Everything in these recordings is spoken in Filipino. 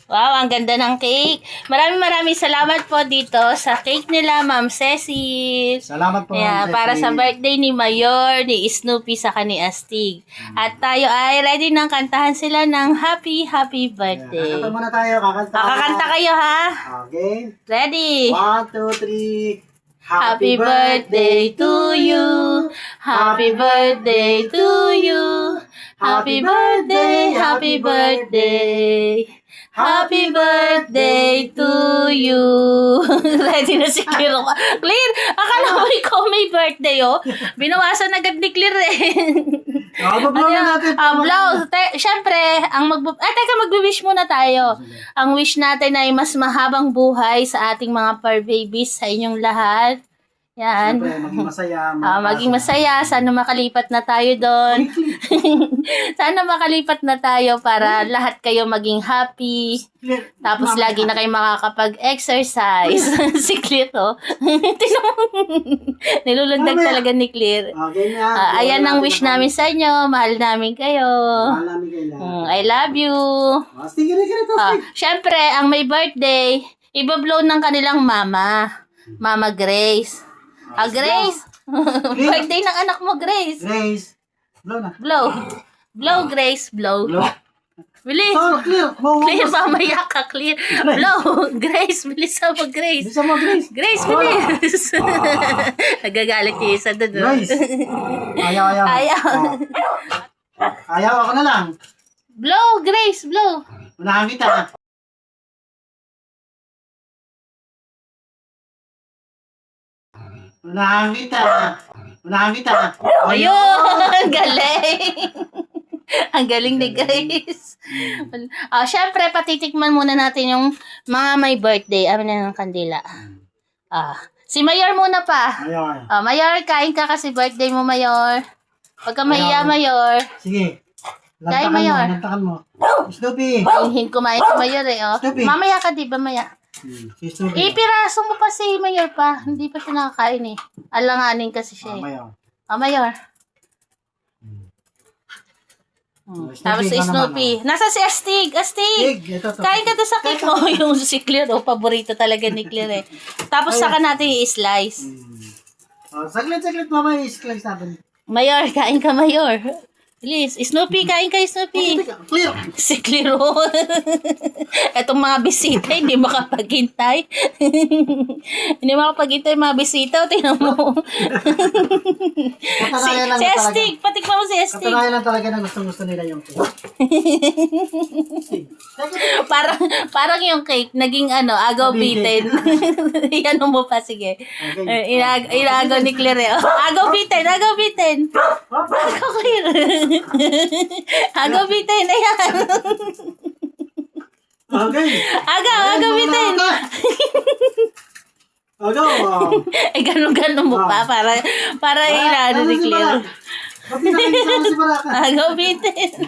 Wow, ang ganda ng cake. Maraming salamat po dito sa cake nila, Ma'am Cecil. Salamat po, Yeah, Ma'am para sa Cecil. birthday ni Mayor, ni Snoopy, saka ni Astig. At tayo ay ready nang kantahan sila ng happy birthday. Kakanta muna tayo, kakanta. Kakanta kayo ha? Okay. Ready? 1, 2, 3. Happy birthday to you. Happy birthday to you. Happy birthday, happy birthday. Happy birthday to you. Ready na si Clear. Clear, akala mo ikaw may birthday, oh. Binawasan agad ni Clear, eh. Blow na natin. Blow. Siyempre, teka, mag-wish muna tayo. Ang wish natin ay mas mahabang buhay sa ating mga fur babies, sa inyong lahat. Yan. Siyempre, maging masaya. Maging masaya. Sana makalipat na tayo doon. Sana makalipat na tayo para lahat kayo maging happy. Tapos lagi na kayo makakapag-exercise. Si Clear, oh. Nilulundag talaga ni Clear. Okay na. Ayan ang wish namin sa inyo. Mahal namin kayo. Mahal namin kayo lahat. I love you. Sige, Syempre, ang may birthday, ibablow ng kanilang mama. Mama Grace. Grace. Birthday ng anak mo, Grace. Grace. Blow na. Blow. Blow, Grace. Blow. Blow. Bilis. Oh, Clear. Clear, mamaya ka, Clear. Blow. Grace, bilis mo, Grace. Bisa mo, Grace. Grace, bilis. Nagagalit yung isa doon. Grace. Ayaw. Ayaw. Ayaw, ako na lang. Blow, Grace, blow. Unahan kita. Unahan kita. Ayun, galing. Ang galing ni Grace. Syempre, patitikman muna natin yung mga may birthday. Amin na ng kandila. Si Mayor muna pa. Ayaw. Mayor, kain ka kasi birthday mo, Mayor. Huwag ka mahiya, Mayor. Sige. Kain, Mayor. Lantakan mo. Snoopy. Hinhin kumain si Mayor, eh. Oh. Snoopy. Mamaya ka, di ba, Maya? Si Snoopy. Piraso mo pa si Mayor pa. Hindi pa siya nakakain, eh. Alanganin kasi siya, eh. Mayaw. Mayor. Tapos si Snoopy. Nasa si Astig. Astig! Ito. Kain ka doon sa cake mo. Yung si Clear, oh, paborito talaga ni Clear, eh. Tapos saka natin i-slice. Saglit, mama. I-slice natin. Mayor, kain ka, Mayor. Please. Snoopy, kain ka, Snoopy. Clear. Si Clear, oh. Etong mga bisita, hindi makapaghintay. Hindi makapaghintay mga bisita. Tingnan mo. Si Astig. Patikman mo si Astig. Katanayan lang talaga na gusto nila yung cake. Parang yung cake, naging agaw bitin. Yan mo pa, sige. Inagaw ni Claire. Agaw bitin. Agaw Claire. Agaw bitin. Ayan. Okay. Agaw bitin. Ganun mo pa. Para ilano ni Claire. Agaw bitin.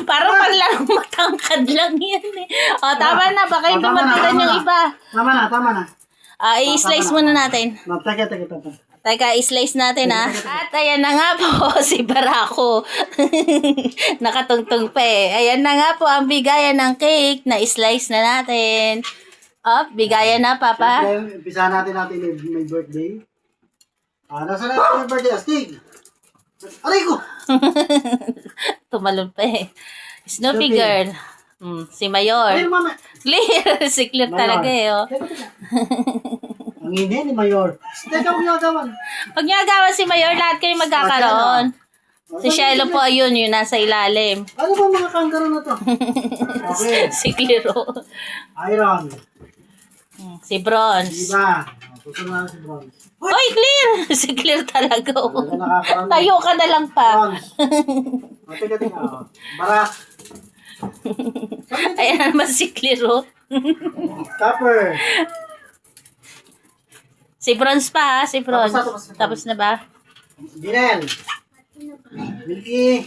Parang panlang matangkad lang yan, eh. Tama na. Baka yung lumatiran yung iba. Tama na. I-slice muna natin. Teka, i-slice natin, ha. At ayan na nga po, si Barako. Nakatungtong pa, eh. Ayan na nga po ang bigayan ng cake na i-slice na natin. Bigayan na, Papa. Umpisa natin may birthday. Nasa na yung birthday, Astig? Aray ko! Tumalon pa, eh. Snoopy girl. Si Mayor. Ayun, mama. Clear. Si Clear talaga, eh, oh. Ang hindi ni Mayor. Teka, huwag nagawan. Pag niyagawa si Mayor, lahat kayo magkakaroon. Si Shiloh po, yun nasa ilalim. Ano ba mga kangaroo na to? Okay. Si Clear, oh. Iron. Si Bronze. Diba? Susunod na si Bronze. Oy, Clear! Si Clear talaga, oh. Nakakaroon. Tayo ka na lang pa. Bronze. Teka. Barak. Ayan naman si Clear, oh. Copper. Si Bronze pa, ha? Si Bronze. Tapos na. Tapos na ba? Dinel. Milky.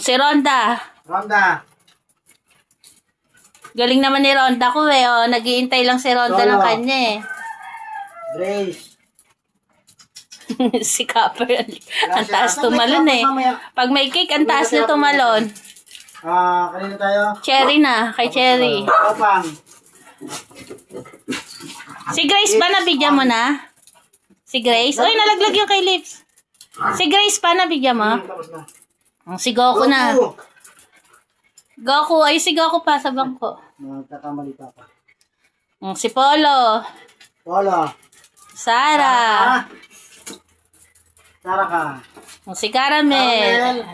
Si Ronda. Ronda. Galing naman ni Ronda ko, eh. Oh. Nag-iintay lang si Ronda ng kanya, eh. Grace. Si Copper, ang taas tumalon eh. Pag may cake, ang taas na tumalon. Kanina tayo. Cherry na, kay Cherry. Kapang. Si Grace ba nabigyan mo na? Si Grace? Uy, nalaglag yung kay Lips. Si Grace pa nabigyan mo? Tapos na. Si Goku na. Goku, ay si Goku pa sa bangko. Nagkakamali pa pa. Si Polo. Polo. Sara. Sara ka. Si Caramel.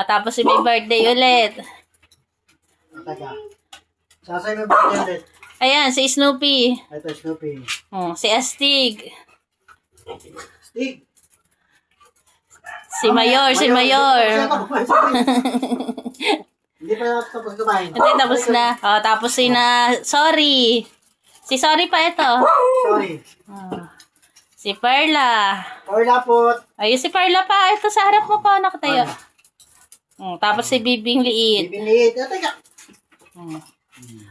Tapos si may birthday ulit. Teka. Sasay may birthday ulit. Ayan, si Snoopy. Ito, Snoopy. Si Astig. Stig. Si Mayor, si Mayor. Hindi pa tapos kumain. Hindi, tapos na. Tapos si na, sorry. Si sorry pa ito. Sorry. Si Perla. Orla po. Ayun, si Perla pa. Ito sa harap mo pa, nakatayo. Tapos si Bibing Liit. Bibinit. Teka.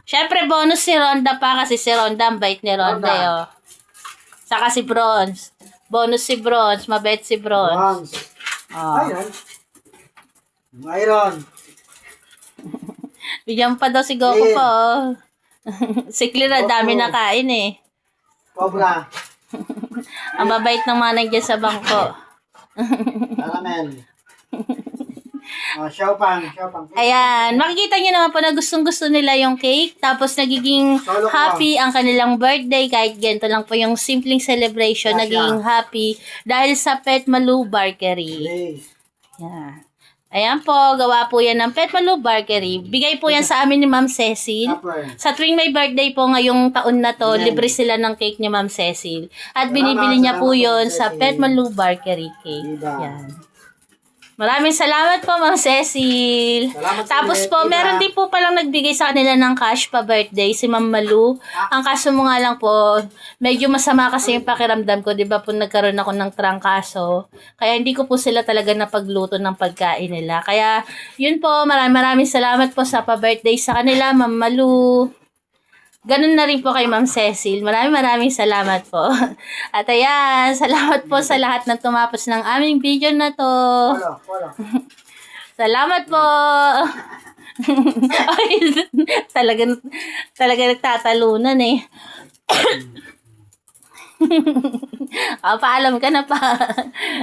Siyempre, bonus si Ronda pa kasi si Ronda, ang bait ni Ronda. Oh. Saka si Bronze. Bonus si Bronze. Mabait si Bronze. Iron. Iron. Bigyan pa daw si Goku po. Si Clear, dami na kain eh. Cobra. Ang babait ng mga nandiyan sa bangko. Caramel. Xiaopang. Ayan, makikita nyo naman po na gustong-gusto nila yung cake. Tapos nagiging happy ang kanilang birthday. Kahit ganito lang po yung simpleng celebration. Nagiging happy dahil sa Pet Malu Bakery. Yan. Ayan po, gawa po yan ng Pet Malu Bakery. Bigay po yan sa amin ni Ma'am Cecil. Sa tuwing may birthday po ngayong taon na to, libre sila ng cake ni Ma'am Cecil. At binibili niya po yon sa Pet Malu Bakery cake. Yan. Maraming salamat po, Ma'am Cecil. Tapos po, meron din po palang nagbigay sa kanila ng cash pa birthday, si Ma'am Malu. Ang kaso mo nga lang po, medyo masama kasi yung pakiramdam ko, di ba po nagkaroon ako ng trangkaso. Kaya hindi ko po sila talaga napagluto ng pagkain nila. Kaya, yun po, maraming salamat po sa pa-birthday sa kanila, Ma'am Malu. Ganun na rin po kay Ma'am Cecil. Maraming salamat po. At ayan, salamat po sa lahat na tumapos ng aming video na to. Salamat po. Ay, talaga nagtatalunan eh. Paalam ka na pa.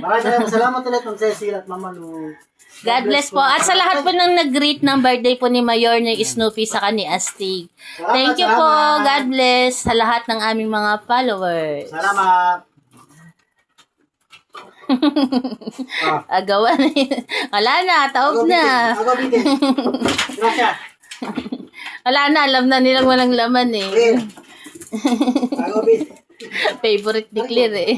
Maraming salamat ulit Ma'am Cecil at Ma'am Malu. God bless po. At sa lahat po ng nag-greet ng birthday po ni Mayor ni Snoopy saka ni Astig. Thank you po. God bless sa lahat ng aming mga followers. Salamat. Agawan. Wala na. Taob na. Wala na. Alam na nilang walang laman eh. Favorite ni Clear eh.